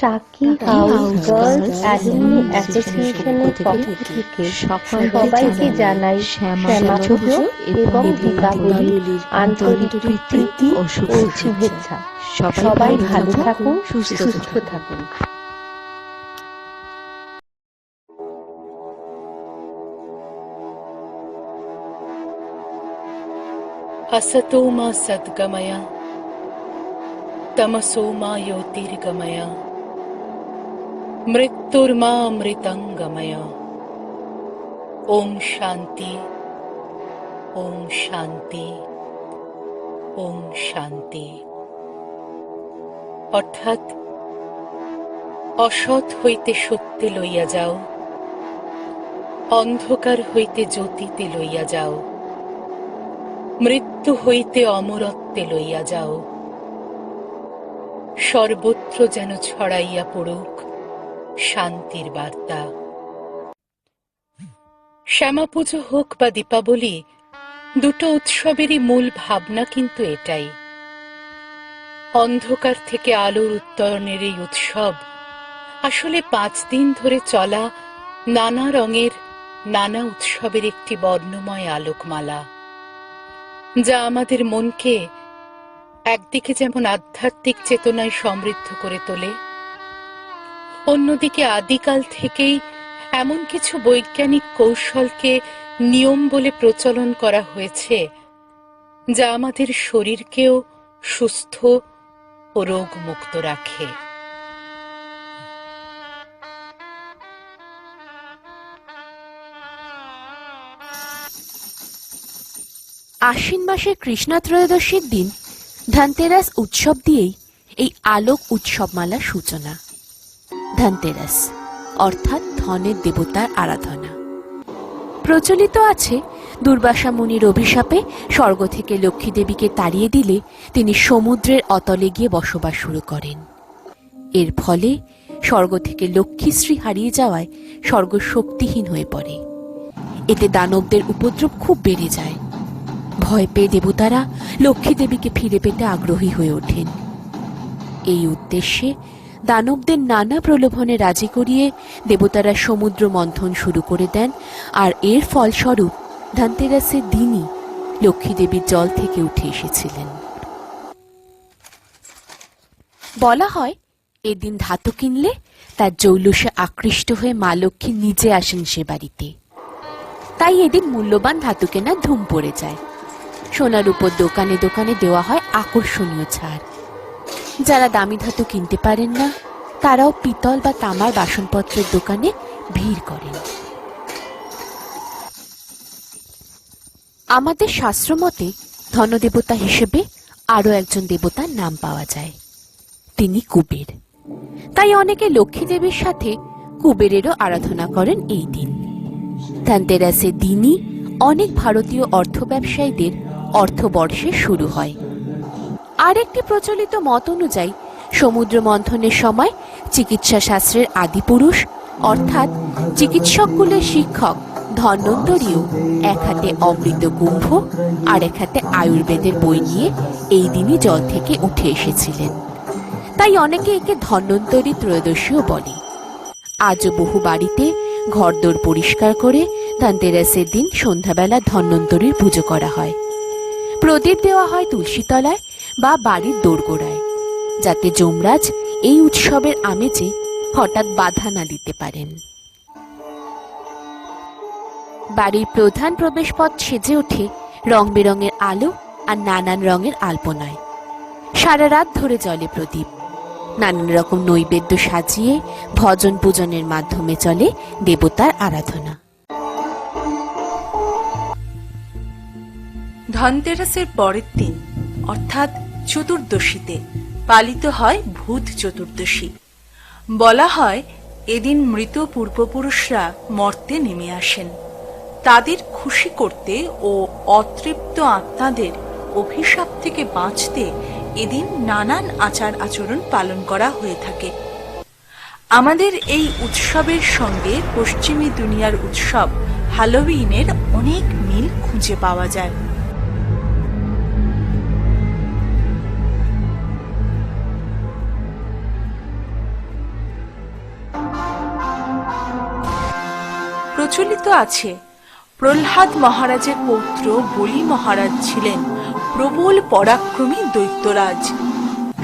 টাকি house girls alumni অ্যাসোসিয়েশনের পক্ষ থেকে সবাইকে জানাই শ্যামা পুজো এবং দীপাবলির আন্তরিক প্রীতি ও শুভেচ্ছা। সবাই ভালো থাকুন, সুস্থ থাকুন। असतो मा सद्गमय तमसो मा ज्योतिर्गमय मृत्युर्मा अमृतंगमय। ओम शांति ओम शांति ओम शांति। অর্থাৎ অসৎ হইতে সত্যে লইয়া যাও, অন্ধকার হইতে জ্যোতিতে লইয়া যাও, মৃত্যু হইতে অমরত্বে লইয়া যাও। সর্বত্র যেন ছড়াইয়া পড়ুক শান্তির বার্তা। শ্যামা পুজো হোক বা দীপাবলি, দুটো উৎসবেরই মূল ভাবনা কিন্তু এটাই। অন্ধকার থেকে আলোর উত্তরণের এই উৎসব আসলে 5 দিন ধরে চলা নানা রঙের নানা উৎসবের একটি বর্ণময় আলোকমালা, যা আমাদের মনকে একদিকে যেমন আধ্যাত্মিক চেতনায় সমৃদ্ধ করে তোলে, অন্যদিকে আদিকাল থেকেই এমন কিছু বৈজ্ঞানিক কৌশলকে নিয়ম বলে প্রচলন করা হয়েছে, যা আমাদের শরীরকেও সুস্থ ও রোগমুক্ত রাখে। আশ্বিন মাসের কৃষ্ণা ত্রয়োদশীর দিন ধনতেরাস উৎসব দিয়েই এই আলোক উৎসবমালার সূচনা। ধনতেরাস অর্থাৎ ধনের দেবতার আরাধনা। প্রচলিত আছে দুর্বাসা মুনির অভিশাপে স্বর্গ থেকে লক্ষ্মী দেবীকে তাড়িয়ে দিলে তিনি সমুদ্রের অতলে গিয়ে বসবাস শুরু করেন। এর ফলে স্বর্গ থেকে লক্ষ্মীশ্রী হারিয়ে যাওয়ায় স্বর্গ শক্তিহীন হয়ে পড়ে। এতে দানবদের উপদ্রব খুব বেড়ে যায়। ভয় পেয়ে দেবতারা লক্ষ্মী দেবীকে ফিরে পেতে আগ্রহী হয়ে ওঠেন। এই উদ্দেশ্যে দানবদের নানা প্রলোভনে রাজি করিয়ে দেবতারা সমুদ্র মন্থন শুরু করে দেন, আর এর ফলস্বরূপ ধনতেরাসের দিনই লক্ষ্মী দেবীর জল থেকে উঠে এসেছিলেন। বলা হয় এদিন ধাতু কিনলে তার জৌলুসে আকৃষ্ট হয়ে মা লক্ষ্মী নিজে আসেন সে বাড়িতে। তাই এদিন মূল্যবান ধাতু কেনার ধুম পড়ে যায়। সোনার উপর দোকানে দোকানে দেওয়া হয় আকর্ষণীয় ছাড়। যারা দামি ধাতু কিনতে পারেন না, তারাও পিতল বা তামার বাসনপত্রের দোকানে ভিড় করেন। আমাদের শাস্ত্র মতে ধনদেবতা হিসেবে আরো একজন দেবতার নাম পাওয়া যায়, তিনি কুবের। তাই অনেকে লক্ষ্মী দেবীর সাথে কুবেরেরও আরাধনা করেন এই দিন। ধনতেরাসের দিনই অনেক ভারতীয় অর্থ ব্যবসায়ীদের অর্থবর্ষে শুরু হয়। আরেকটি প্রচলিত মত অনুযায়ী সমুদ্র মন্থনের সময় চিকিৎসা শাস্ত্রের আদিপুরুষ অর্থাৎ চিকিৎসককুলের শিক্ষক ধন্বন্তরীও এক হাতে অমৃত কুম্ভ আর এক হাতে আয়ুর্বেদের বই নিয়ে এই দিনই জল থেকে উঠে এসেছিলেন। তাই অনেকে একে ধন্বন্তরী ত্রয়োদশীও বলে। আজও বহু বাড়িতে ঘরদোর পরিষ্কার করে ধনতেরাসের দিন সন্ধ্যাবেলা ধন্বন্তরীর পুজো করা হয়। প্রদীপ দেওয়া হয় তুলসী তলায় বা বাড়ির দোরগোড়ায়, যাতে যমরাজ এই উৎসবের আমেজে হঠাৎ বাধা না দিতে পারেন। বাড়ির প্রধান প্রবেশপথ সেজে ওঠে রং বেরঙের আলো আর নানান রঙের আলপনায়। সারা রাত ধরে জ্বলে প্রদীপ। নানান রকম নৈবেদ্য সাজিয়ে ভজন পূজনের মাধ্যমে চলে দেবতার আরাধনা। ধনতেরাসের পরের দিন অর্থাৎ চতুর্দশীতে পালিত হয় ভূত চতুর্দশী। বলা হয় এদিন মৃত পূর্বপুরুষরা মর্তে নেমে আসেন। তাদের খুশি করতে ও অতৃপ্ত আত্মাদের অভিশাপ থেকে বাঁচতে এদিন নানান আচার আচরণ পালন করা হয়ে থাকে। আমাদের এই উৎসবের সঙ্গে পশ্চিমী দুনিয়ার উৎসব হ্যালোউইনের অনেক মিল খুঁজে পাওয়া যায়। প্রচলিত আছে প্রহ্লাদ মহারাজের পৌত্র বলি মহারাজ ছিলেন প্রবল পরাক্রমী দৈত্যরাজ।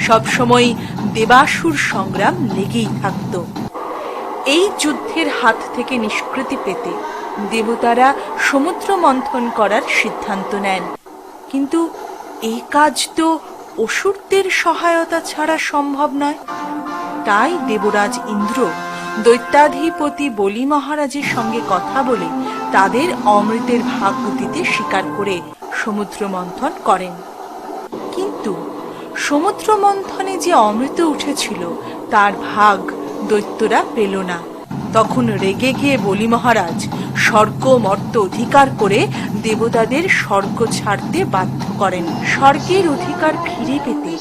সবসময় দেবাসুর সংগ্রাম লেগেই থাকত। এই যুদ্ধের হাত থেকে নিষ্কৃতি পেতে দেবতারা সমুদ্র মন্থন করার সিদ্ধান্ত নেন, কিন্তু এই কাজ তো অসুরদের সহায়তা ছাড়া সম্ভব নয়। তাই দেবরাজ ইন্দ্র দৈত্যাধিপতি বলি মহারাজের সঙ্গে কথা বলে তাদের অমৃতের ভাগ দিতে স্বীকার করে সমুদ্র মন্থন করেন। কিন্তু সমুদ্র মন্থনে যে অমৃত উঠেছিল তার ভাগ দৈত্যরা পেল না। তখন রেগে গিয়ে বলি মহারাজ স্বর্গ মর্ত অধিকার করে দেবতাদের স্বর্গ ছাড়তে বাধ্য করেন। স্বর্গের অধিকার ফিরে পেতে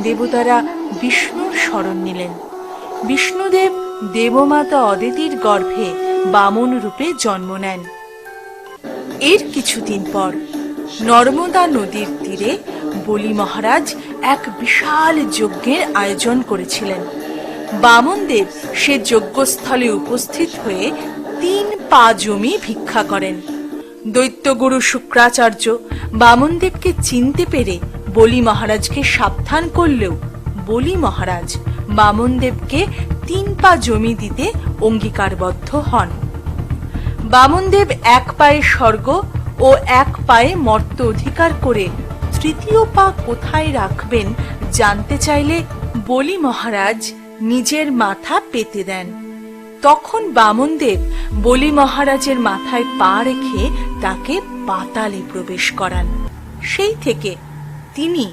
দেবতারা বিষ্ণুর শরণ নিলেন। বিষ্ণুদেব দেবমাতা অদিতির গর্ভে বামন রূপে জন্ম নেন। এর কিছুদিন পর নর্মদা নদীর তীরে বলি মহারাজ এক বিশাল যজ্ঞের আয়োজন করেছিলেন। বামনদেব সে যজ্ঞস্থলে উপস্থিত হয়ে 3 পা জমি ভিক্ষা করেন। দৈত্যগুরু শুক্রাচার্য বামনদেবকে চিনতে পেরে বলি মহারাজকে সাবধান করলেও বলি মহারাজ বামনদেবকে 3 পা জমি দিতে অঙ্গীকারবদ্ধ হন। বামনদেব 1 পায়ে স্বর্গ ও 1 পায়ে মর্ত অধিকার করে 3য় পা কোথায় রাখবেন জানতে চাইলে বলি মহারাজ নিজের মাথা পেতে দেন। তখন বামনদেব বলি মহারাজের মাথায় পা রেখে তাকে পাতালে প্রবেশ করান। সেই থেকে তিনি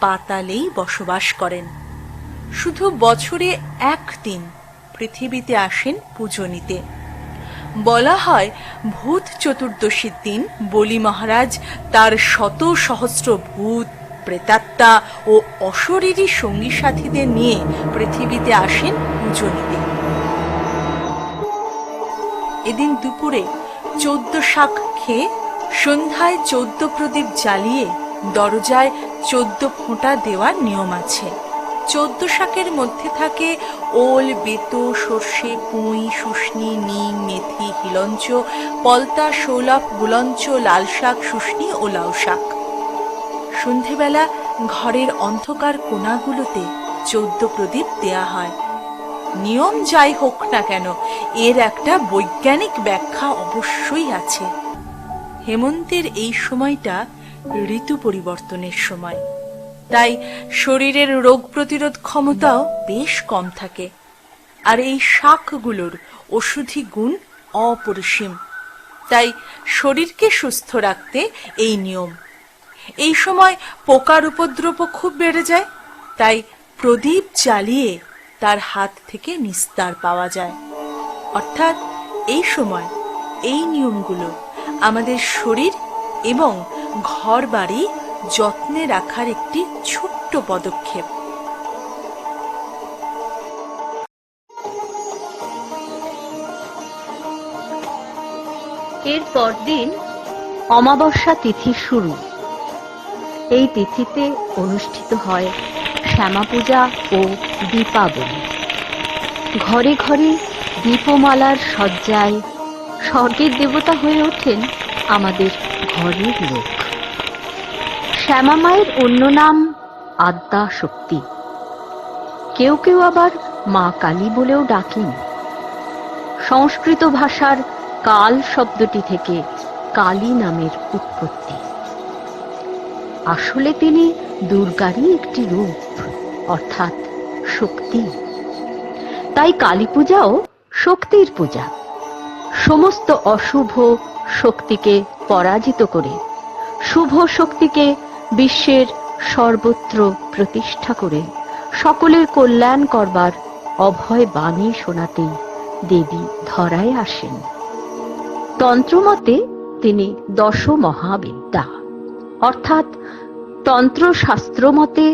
পাতালেই বসবাস করেন। শুধু বছরে 1 দিন পৃথিবীতে আসেন পুজো নিতে। বলা হয় ভূত চতুর্দশীর দিন বলি মহারাজ তার শত সহস্র ভূত প্রেতাত্মা ও অশরীরী সঙ্গী সাথীদের নিয়ে পৃথিবীতে আসেন পুজো নিতে। এদিন দুপুরে 14 শাক খেয়ে সন্ধ্যায় 14 প্রদীপ জ্বালিয়ে দরজায় 14 ফোঁটা দেওয়ার নিয়ম আছে। 14 শাকের মধ্যে থাকে ওল, বেতো, সর্ষে, পুঁই, শুষ্নি, নিম, মেথি, হিলঞ্চ, পলতা, শোলক, গুলঞ্চ, লাল শাক, শুষ্নি ও লাউ শাক। সন্ধেবেলা ঘরের অন্ধকার কোণাগুলোতে 14 প্রদীপ দেয়া হয়। নিয়ম যাই হোক না কেন, এর একটা বৈজ্ঞানিক ব্যাখ্যা অবশ্যই আছে। হেমন্তের এই সময়টা ঋতু পরিবর্তনের সময়, তাই শরীরের রোগ প্রতিরোধ ক্ষমতাও বেশ কম থাকে। আর এই শাকগুলোর ওষুধি গুণ অপরিসীম, তাই শরীরকে সুস্থ রাখতে এই নিয়ম। এই সময় পোকার উপদ্রব খুব বেড়ে যায়, তাই প্রদীপ জ্বালিয়ে তার হাত থেকে নিস্তার পাওয়া যায়। অর্থাৎ এই সময় এই নিয়মগুলো আমাদের শরীর এবং ঘর বাড়ি যত্নে রাখার একটি ছোট্ট পদক্ষেপ। এর পরদিন অমাবস্যা তিথি শুরু। এই তিথিতে অনুষ্ঠিত হয় শ্যামা পূজা ও দীপাবলি। ঘরে ঘরে দীপমালার সজ্জায় স্বর্গের দেবতা হয়ে ওঠেন আমাদের ঘরের লোক। শ্যামা মায়ের অন্য নাম আদ্যা শক্তি, কেউ কেউ আবার মা কালী বলেও ডাকেন। সংস্কৃত ভাষার কাল শব্দটি থেকে কালী নামের উৎপত্তি। আসলে তিনি দুর্গারই একটি রূপ, অর্থাৎ শক্তি। তাই কালী পূজাও শক্তির পূজা। সমস্ত অশুভ শক্তিকে পরাজিত করে শুভ শক্তিকে বিশ্বের সর্বত্র প্রতিষ্ঠা করে সকলের কল্যাণ করবার অভয় বাণী শোনাতেই দেবী ধরায় আসেন। তন্ত্রমতে তিনি 10 মহাবিদ্যা, অর্থাৎ তন্ত্রশাস্ত্র মতে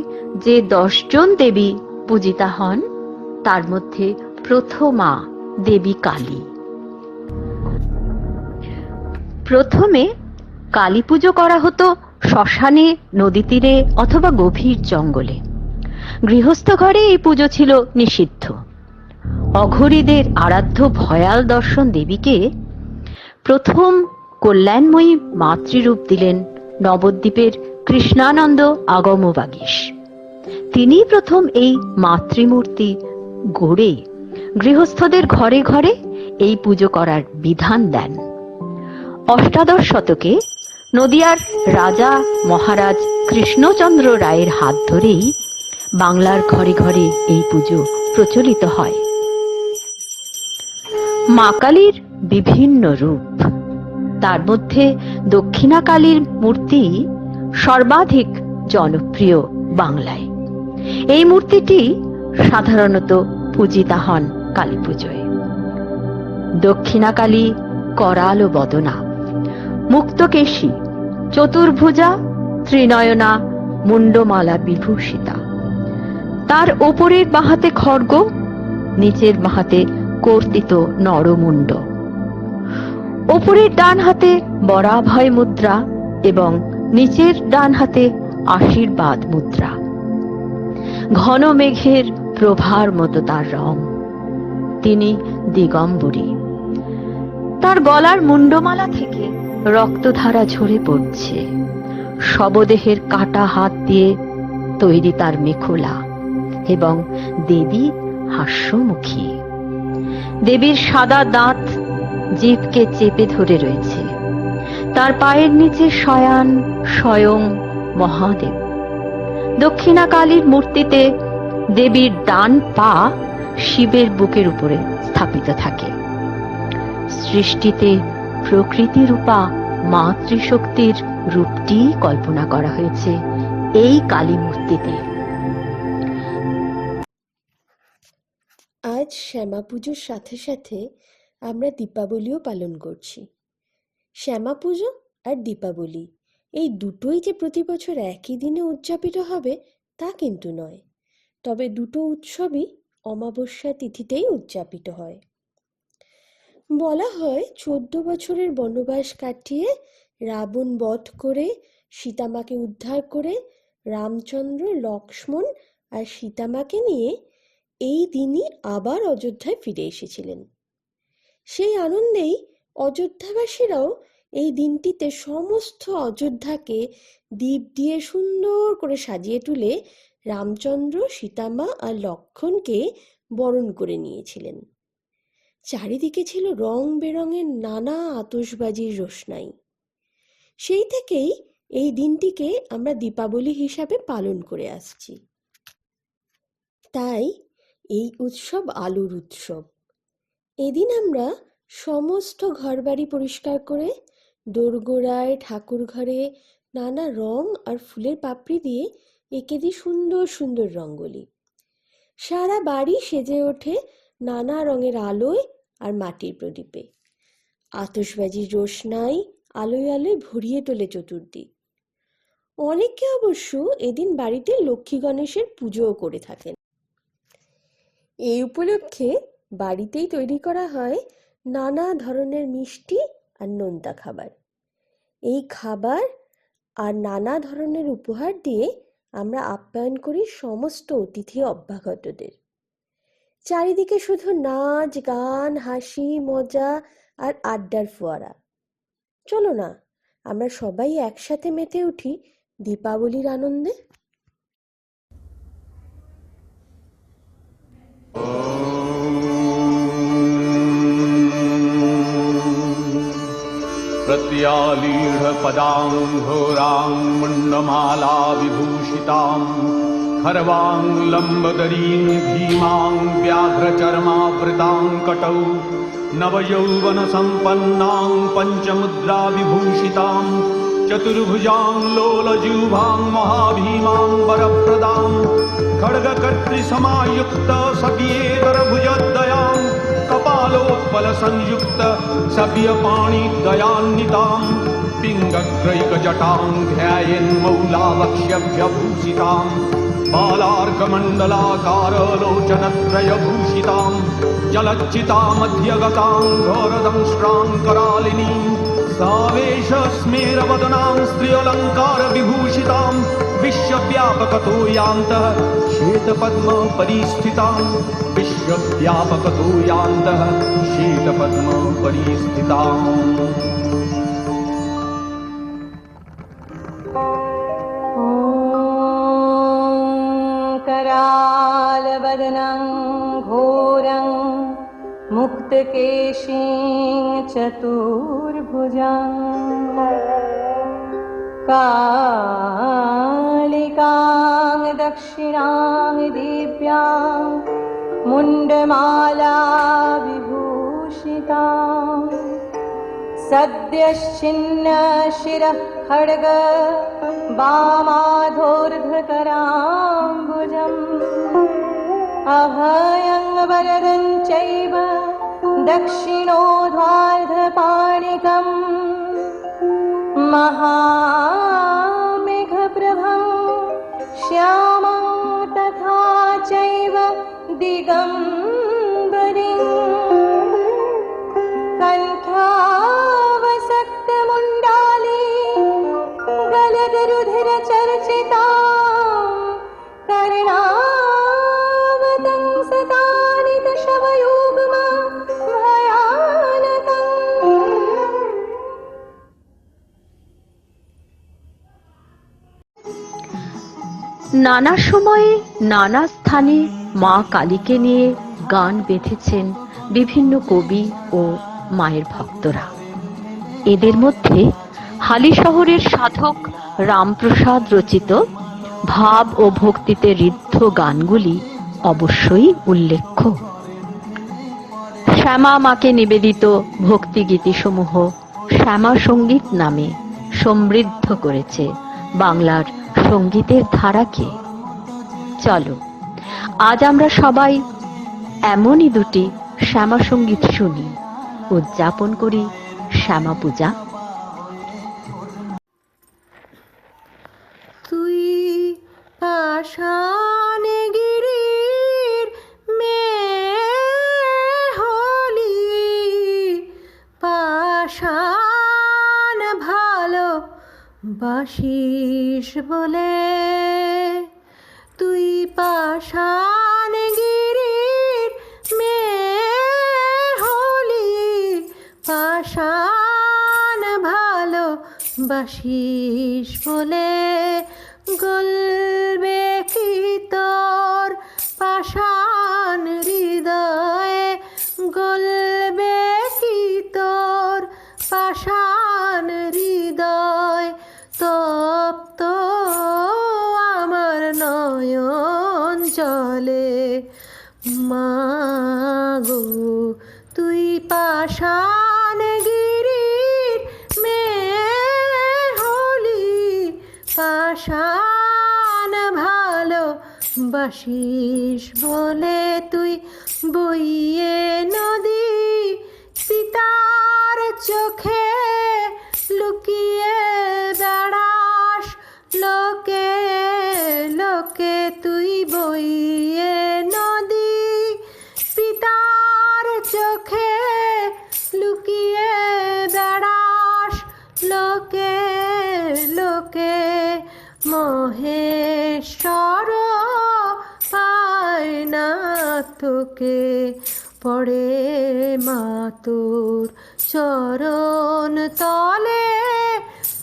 যে 10 জন দেবী পূজিতা হন তার মধ্যে প্রথমা দেবী কালী। প্রথমে কালী পুজো করা হতো শ্মশানে, নদী তীরে অথবা গভীর জঙ্গলে। গৃহস্থ ঘরে এই পুজো ছিল নিষিদ্ধ। অঘরীদের আরাধ্য ভয়াল দর্শন দেবীকে প্রথম কল্যাণময়ী মাতৃরূপ দিলেন নবদ্বীপের কৃষ্ণানন্দ আগমবাগীশ। তিনি প্রথম এই মাতৃমূর্তি গড়ে গৃহস্থদের ঘরে ঘরে এই পুজো করার বিধান দেন। অষ্টাদশ শতকে নদিয়ার রাজা মহারাজ কৃষ্ণচন্দ্র রায়ের হাত ধরেই বাংলার ঘরে ঘরে এই পুজো প্রচলিত হয়। মা কালীর বিভিন্ন রূপ, তার মধ্যে দক্ষিণা কালীর মূর্তি সর্বাধিক জনপ্রিয় বাংলায়। এই মূর্তিটি সাধারণত পূজিতা হন কালী পুজোয়। দক্ষিণা কালী করাল বদনা, মুক্তকেশী, চতুর্ভুজা, ত্রিনয়না, মুন্ডমালা বিভূষিতা। তার ওপরের বাহাতে খড়গ, নিচের বাহাতে কর্তিত নরমুণ্ড, ওপরের ডান হাতে বরাভয় মুদ্রা এবং নিচের ডান হাতে আশীর্বাদ মুদ্রা। ঘন মেঘের প্রভার মতো তার রং। তিনি দিগম্বরী। তার গলার মুন্ডমালা থেকে রক্তধারা ঝরে পড়ছে। শবদেহের কাটা হাত দিয়ে তৈরি তার মেখলা এবং দেবী হাস্যমুখী। দেবীর সাদা দাঁত জিভকে চেপে ধরে রয়েছে। তার পায়ের নিচে শয়ান স্বয়ং মহাদেব। দক্ষিণা কালীর মূর্তিতে দেবীর ডান পা শিবের বুকের উপরে স্থাপিত থাকে। সৃষ্টিতে প্রকৃতি রূপা মাতৃশক্তির রূপটি কল্পনা করা হয়েছে এই কালী মূর্তিতে। আজ শ্যামা পুজোর সাথে সাথে আমরা দীপাবলিও পালন করছি। শ্যামা পুজো আর দীপাবলি এই দুটোই যে প্রতি বছর একই দিনে উদযাপিত হবে তা কিন্তু নয়। তবে দুটো উৎসবই অমাবস্যা তিথিতেই উদযাপিত হয়। বলা হয় 14 বছরের বনবাস কাটিয়ে রাবণ বধ করে সীতামাকে উদ্ধার করে রামচন্দ্র, লক্ষ্মণ আর সীতামাকে নিয়ে এই দিনই আবার অযোধ্যায় ফিরে এসেছিলেন। সেই আনন্দেই অযোধ্যাবাসীরাও এই দিনটিতে সমস্ত অযোধ্যাকে দীপ দিয়ে সুন্দর করে সাজিয়ে তুলে রামচন্দ্র, সীতামা আর লক্ষ্মণকে বরণ করে নিয়েছিলেন। চারিদিকে ছিল রং বেরঙের নানা আতশবাজির রোশনাই। সেই থেকেই এই দিনটিকে আমরা দীপাবলি হিসাবে পালন করে আসছি। তাই এই উৎসব আলোর উৎসব। এদিন আমরা সমস্ত ঘরবাড়ি পরিষ্কার করে দোরগোড়ায়, ঠাকুর ঘরে নানা রং আর ফুলের পাপড়ি দিয়ে এঁকে দিই সুন্দর সুন্দর রঙ্গোলি। সারা বাড়ি সেজে ওঠে নানা রঙের আলোয় আর মাটির প্রদীপে। আতশবাজির রোশনাই আলোয় আলোয় ভরিয়ে তোলে চতুর্দিক। অনেকে অবশ্য এদিন বাড়িতে লক্ষ্মী গণেশের পুজোও করে থাকেন। এই উপলক্ষে বাড়িতেই তৈরি করা হয় নানা ধরনের মিষ্টি আর নোনতা খাবার। এই খাবার আর নানা ধরনের উপহার দিয়ে আমরা আপ্যায়ন করি সমস্ত অতিথি অভ্যাগতদের। চারিদিকে শুধু নাচ, গান, হাসি, মজা আর আড্ডার ফোয়ারা। চলো না আমরা সবাই একসাথে মেতে উঠি দীপাবলির আনন্দে। प्रत्यालीढ पदां घोरां मुण्डमाला विभूषितां खर्वां लम्बदरीं भीमां व्याघ्रचर्मावृतां कटौ नवयौवनसम्पन्नां पञ्चमुद्रा विभूषितां चतुर्भुजां लोलजिह्वां महाभीमां वरप्रदां खड्गकर्तृसमायुक्त सखियेतरभुजद्वयां कपालोत्पलसंयुक्त सव्यपाणिदयान्वितां पिङ्गग्रैकजटां ध्यायेन्मौलावक्ष्यभ्यभूषितां बालार्कमण्डलाकारलोचनत्रयभूषितां जलच्चितामध्यगतां घोरदंष्ट्रां करालिनीं सावेश स्मेरवदनां स्त्रियलङ्कारविभूषितां विश्वव्यापकतो यान्तः श्वेतपद्मपरिस्थितां विश्वव्यापकतो यान्तः श्वेतपद्मपरिस्थिताम् करालवदनं घोरं मुक्तकेशीं चतुर्भुजं कालिकां दक्षिणां दिव्यां मुण्डमाला विभूषितां सद्यश्चिन्न शिरः खड्ग वामाधोर्ध्वकराम्बुजम् अभयं वरदं चैव दक्षिणोर्ध्वार्धपाणिकम् महामेघप्रभं श्यामं तथा चैव दिगम्बरीं कण्ठावसक्तमुण्डाली गलदरुधिरचर्चितां कर्णावतंसतानितशवयुग्मा भयानकम् নানা সময়ে নানা স্থানে মা কালীকে নিয়ে গান বেঁধেছেন বিভিন্ন কবি ও মায়ের ভক্তরা। এদের মধ্যে হালি শহরের সাধক রামপ্রসাদ রচিত ভাব ও ভক্তিতে ঋদ্ধ গানগুলি অবশ্যই উল্লেখ্য। শ্যামা মাকে নিবেদিত ভক্তিগীতিসমূহ শ্যামা সঙ্গীত নামে সমৃদ্ধ করেছে বাংলার সঙ্গীতের ধারাকে। চলো আজ আমরা সবাই এমনই দুটি শ্যামা সঙ্গীত শুনি, উদযাপন করি শ্যামা পূজা। তুই পাষাণ গিরির মেয়ে হলি, পাষাণ ভালো বাসিস বলে। তুই পাষাণ গিরির মেয়ে হলি, পাষাণ ভালো বাসিস বলে। গলবে কি তোর পাষাণ হৃদয়ে, গলবে কি তোর পাষাণ হৃদয়। তপ্ত আমার নয়ন জলে, মাগো তুই পাষাণ গিরির মেয়ে হলি, পাষাণ ভালো বাসিস বলে। তুই বইয়ে নদী পিতার চোখে লুকিয়ে বেড়াস লোকে লোকে। তুই বইয়ে নদী পিতার চোখে লুকিয়ে বেড়াস লোকে লোকে। মহেশ্বর পায় না তোকে, পড়ে মা তোর চরণ তলে।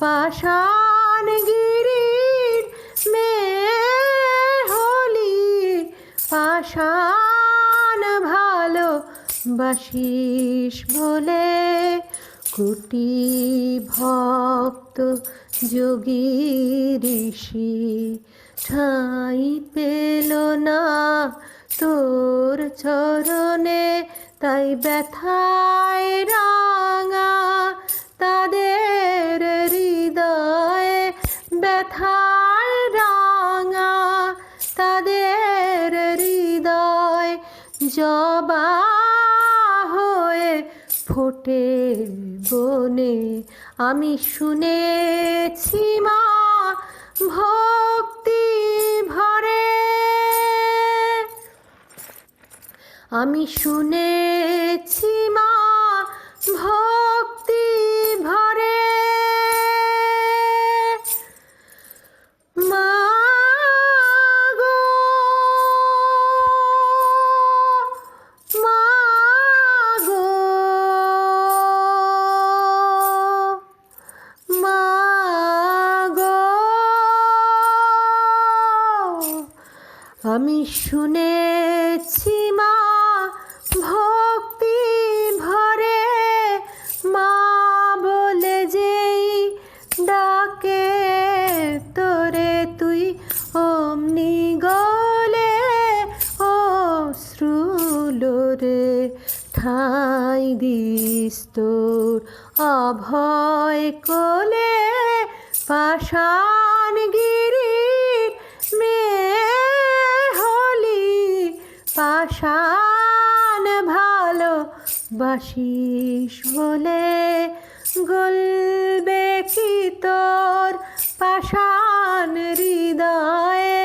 পাষাণ গিরির মেয়ে হলি, পাষাণ ভালো বাসিস বলে। কোটি ভক্ত যোগী ঋষি ঠাঁই পেল না তোর চরণে, তাই ব্যথায় রাঙা তাদের হৃদয়ে। ব্যথায় রাঙা তাদের হৃদয়, জবা হয়ে ফোটে বনে। আমি শুনেছি মা ভক্তি ভরে, আমি শুনেছি মা ভক্তি ভরে। শুনেছি মা ভক্তি ভরে মা বলে যেই ডাকে তোরে তুই অমনি গলে অশ্রুলোরে ঠাঁই দিস তোর অভয় কোলে পাষাণ গিরির মেয়ে হলি পাষাণ ভালো বাসিস বলে গলবে কি তোর পাষাণ হৃদয়ে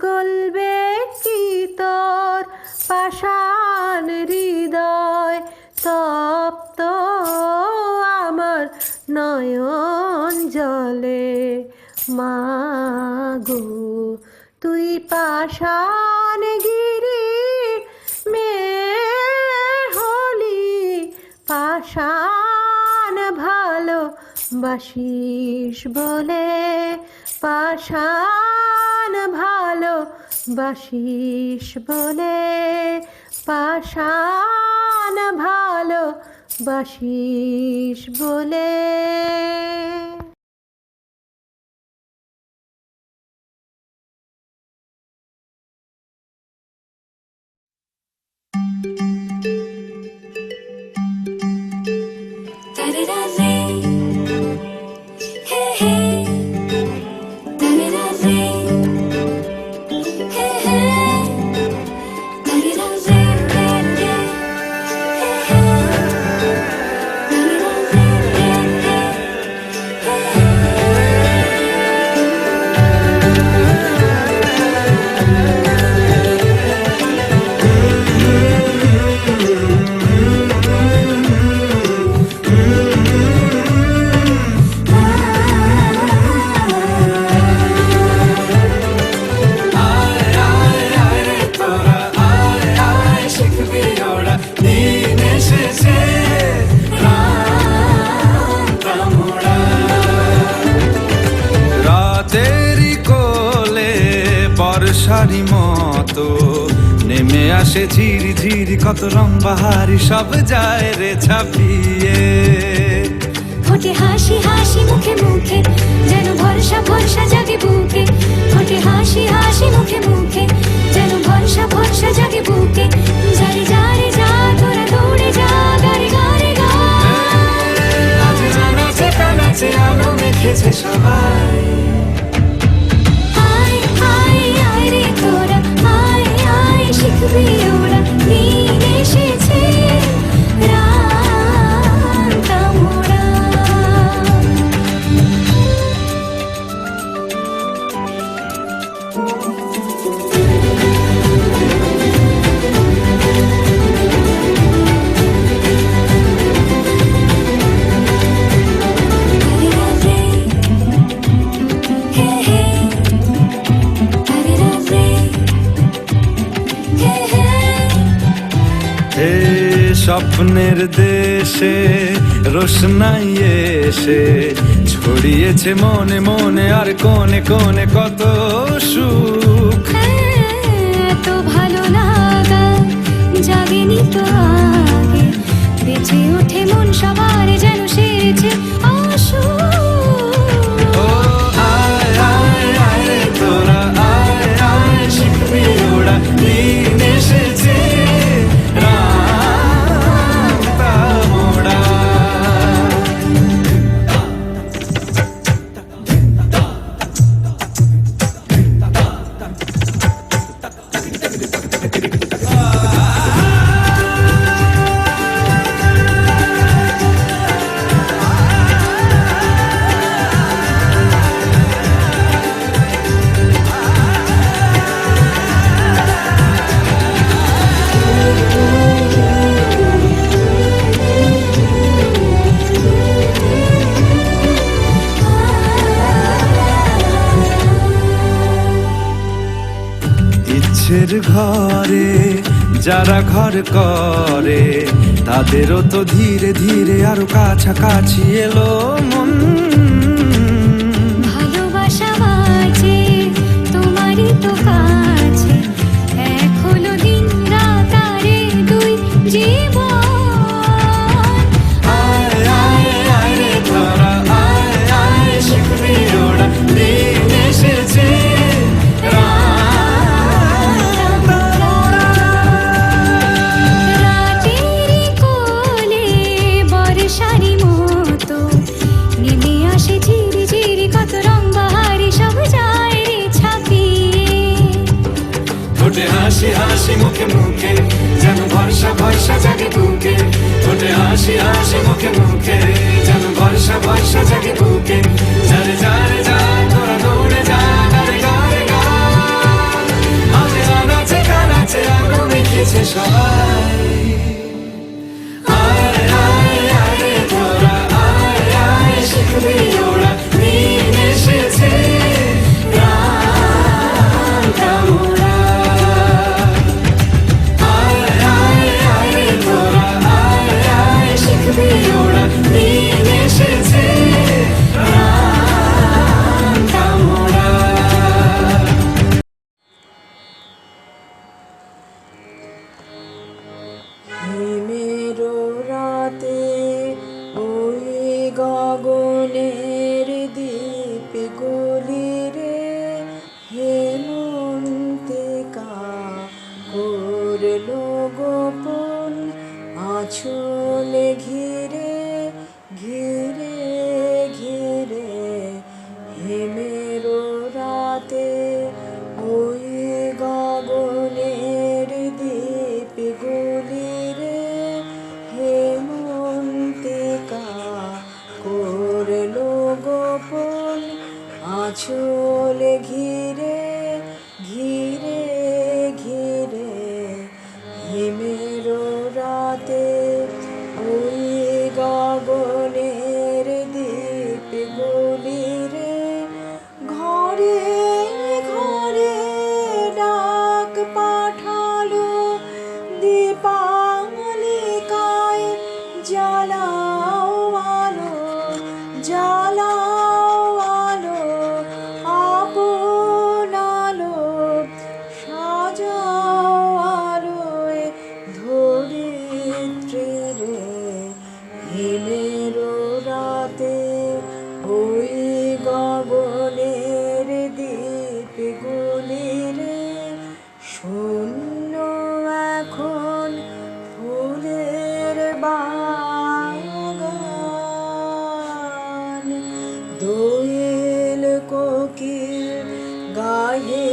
গলবে কি তোর পাষাণ হৃদয় তপ্ত আমার নয়ন জলে মাগো তুই পাষাণ গিরির মেয়ে হলি পাষাণ ভালো বাসিস বলে পাষাণ ভালো বাসিস বলে পাষাণ ভালো বাসিস বলে। বর্ষারি মতো নেমে আসে ঝিরি ঝিরি কত রং বাহারি সব যায় রে ছাপিয়ে ফোটে হাসি হাসি মুখে মুখে যেন ভরসা ভরসা জাগে বুকে ফোটে হাসি হাসি মুখে মুখে যেন ভরসা ভরসা জাগে বুকে যারে যারে যা তোরা দৌড়ে যা গারে গারে গা আজ জানাচ্ছে কানাচ্ছে আলো মেখেছে সবাই শিখবি ওরা দিন এসেছে রান্তা মোড়া স্বপ্নের দেশে রোশনাই এসে ছড়িয়েছে মনে মনে আর কোনে কোনে কত সুখ এত ভালো লাগা জাগেনি তো আগে বেঁচে ওঠে মন সবার যেন সেরেছে অসুখ আয় আয় আয় রে তোরা আয় আয় শিখবি ওরা দিন এসেছে ইচ্ছের ঘরে যারা ঘর করে তাদেরও তো ধীরে ধীরে আরো কাছাকাছি এলো মন ভালোবাসা বাজে তোমারই তো কাছে মুখে মুখে, যেন ভরসা ভরসা জাগে বুকে, ঠোঁটে হাসি হাসি মুখে মুখে, যেন ভরসা ভরসা জাগে বুকে। যারে যারে যা তোরা দৌড়ে যা, গারে গারে গা, আজে আনাচে কানাচে আলো মেখেছে সবাই। আয় আয় আয় তোরা আয় আয়, শিখবি ওরা নিয়ে এসেছে প্রাণটা মোরা। আয় আয় আয় তোরা আয় আয়, শিখবি ওরা নিয়ে এসেছে প্রাণটা মোরা। হিমেরো রাতে ওই গগনের দীপ গলিরে হেমন্তিকা করলো গোপন আঁচলে ঘিরে ঘিরে ঘিরে। হিমেরো রাতে ওই গগনের দীপ গলিরে হেমন্তিকা করলো গোপন আঁচলে ঘিরে ঘিরে ঘিরে। হিমেরো রাতে ওই গগনের দীপ গলিরে ঘরে ঘরে ডাক পাঠালো দীপালিকায়, জ্বালাও আলো জ্বালাও আলো আপন আলো, সাজাও আলোয় ধরিত্রীরে। হিমেরো রাতে ওই গগনের দীপ গলিরে শূন্য এখন ফুলের বাগান, দোয়েল কোকিল গাহে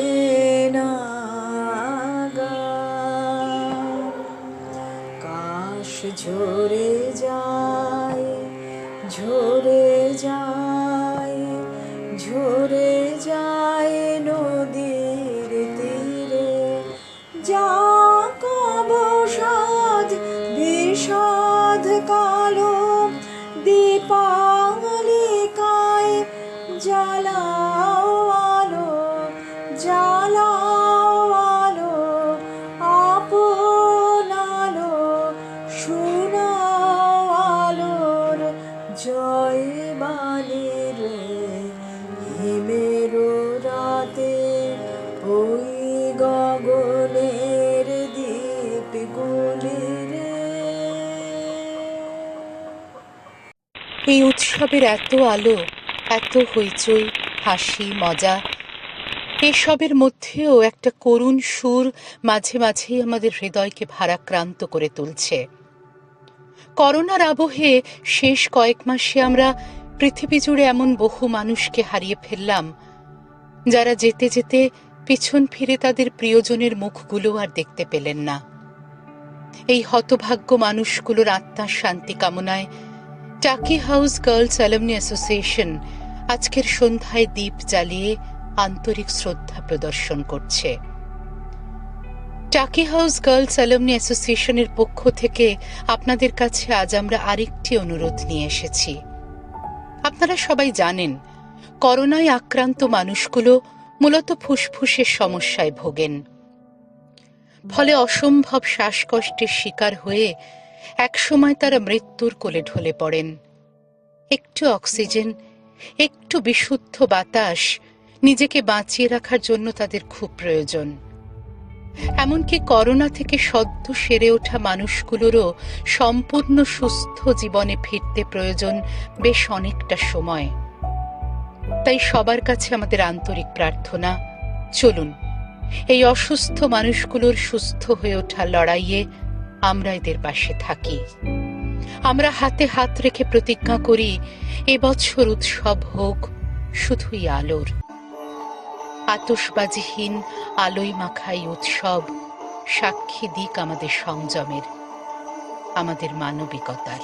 না গান। কাশ ঝরে যায় ঝরে যায় ঝরে যায় নদীর তীরে, যা কবসাদ বিষাদ কালো দীপালিকায়, জ্বালাও আলো জ্বালাও আলো আপন আলো, শোনাও আলোর জয় বাণী রে। হিমেরো রাতে ওই গগনের দীপ গলিরে। এই উৎসবের এত আলো, এত হইচই, হাসি মজা, এসবের মধ্যেও একটা করুণ সুর মাঝে মাঝেই আমাদের হৃদয়কে ভারাক্রান্ত করে তুলছে। করোনার আবহে শেষ কয়েক মাসে আমরা পৃথিবী জুড়ে এমন বহু মানুষকে হারিয়ে ফেললাম, যারা যেতে যেতে পিছন ফিরে তাদের প্রিয়জনের মুখগুলো আর দেখতে পেলেন না। এই হতভাগ্য মানুষগুলোর আত্মার শান্তি কামনায় টাকি হাউস গার্লস অ্যালুমনি অ্যাসোসিয়েশন আজকের সন্ধ্যায় দীপ জ্বালিয়ে আন্তরিক শ্রদ্ধা প্রদর্শন করছে। টাকি হাউস গার্লস অ্যালুমনি অ্যাসোসিয়েশনের পক্ষ থেকে আপনাদের কাছে আজ আমরা আরেকটি অনুরোধ নিয়ে এসেছি। আপনারা সবাই জানেন, করোনায় আক্রান্ত মানুষগুলো মূলত ফুসফুসের সমস্যায় ভোগেন। ফলে অসম্ভব শ্বাসকষ্টের শিকার হয়ে একসময় তারা মৃত্যুর কোলে ঢলে পড়েন। একটু অক্সিজেন, একটু বিশুদ্ধ বাতাস নিজেকে বাঁচিয়ে রাখার জন্য তাদের খুব প্রয়োজন। এমনকি করোনা থেকে সদ্য সেরে ওঠা মানুষগুলোরও সম্পূর্ণ সুস্থ জীবনে ফিরতে প্রয়োজন বেশ অনেকটা সময়। তাই সবার কাছে আমাদের আন্তরিক প্রার্থনা, চলুন এই অসুস্থ মানুষগুলোর সুস্থ হয়ে ওঠার লড়াইয়ে আমরা এদের পাশে থাকি। আমরা হাতে হাত রেখে প্রতিজ্ঞা করি, এবছর উৎসব হোক শুধুই আলোর। আতশবাজিহীন আলোয় মাখাই উৎসব সাক্ষী দিক আমাদের সংযমের, আমাদের মানবিকতার।